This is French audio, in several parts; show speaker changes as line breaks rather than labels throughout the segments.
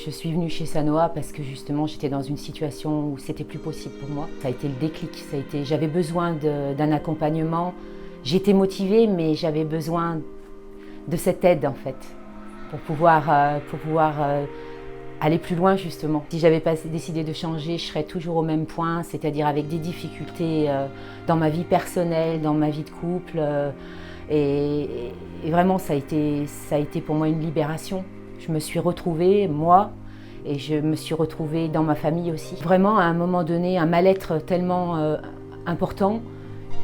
Je suis venue chez Sanoa parce que justement j'étais dans une situation où c'était plus possible pour moi. Ça a été le déclic, j'avais besoin d'un accompagnement. J'étais motivée mais j'avais besoin de cette aide en fait pour pouvoir aller plus loin justement. Si j'avais pas décidé de changer, je serais toujours au même point, c'est-à-dire avec des difficultés dans ma vie personnelle, dans ma vie de couple. Et vraiment ça a été pour moi une libération. Je me suis retrouvée, moi, et je me suis retrouvée dans ma famille aussi. Vraiment, à un moment donné, un mal-être tellement important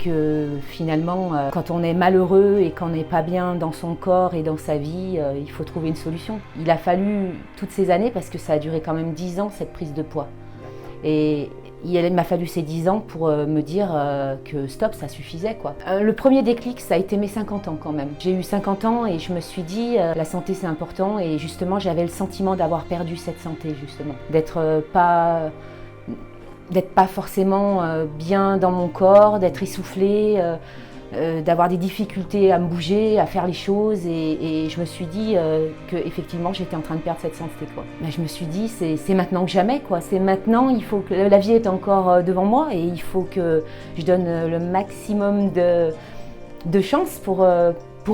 que finalement, quand on est malheureux et qu'on n'est pas bien dans son corps et dans sa vie, il faut trouver une solution. Il a fallu toutes ces années, parce que ça a duré quand même 10 ans, cette prise de poids. Et il m'a fallu ces 10 ans pour me dire que stop, ça suffisait quoi. Le premier déclic, ça a été mes 50 ans quand même. J'ai eu 50 ans et je me suis dit la santé c'est important, et justement j'avais le sentiment d'avoir perdu cette santé justement. D'être pas forcément bien dans mon corps, d'être essoufflée, d'avoir des difficultés à me bouger, à faire les choses, et je me suis dit qu'effectivement j'étais en train de perdre cette santé quoi. Mais je me suis dit c'est maintenant que jamais quoi, c'est maintenant, il faut que la vie est encore devant moi et il faut que je donne le maximum de chance pour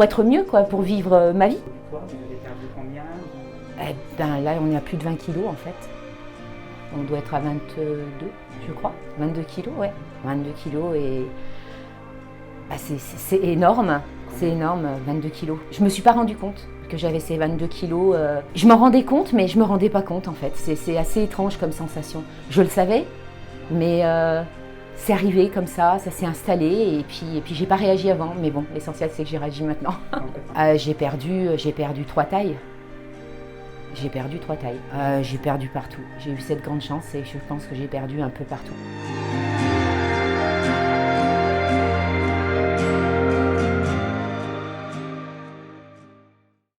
être mieux quoi, pour vivre ma vie.
Toi, vous avez perdu combien?
Eh ben là on est à plus de 20 kilos en fait. On doit être à 22, je crois. 22 kilos, ouais. 22 kilos et bah, c'est énorme. C'est énorme, 22 kilos. Je me suis pas rendu compte que j'avais ces 22 kilos. Je m'en rendais compte, mais je me rendais pas compte en fait. C'est assez étrange comme sensation. Je le savais, mais c'est arrivé comme ça s'est installé et puis j'ai pas réagi avant. Mais bon, l'essentiel c'est que j'ai réagi maintenant. J'ai perdu 3 tailles. J'ai perdu 3 tailles. J'ai perdu partout. J'ai eu cette grande chance et je pense que j'ai perdu un peu partout.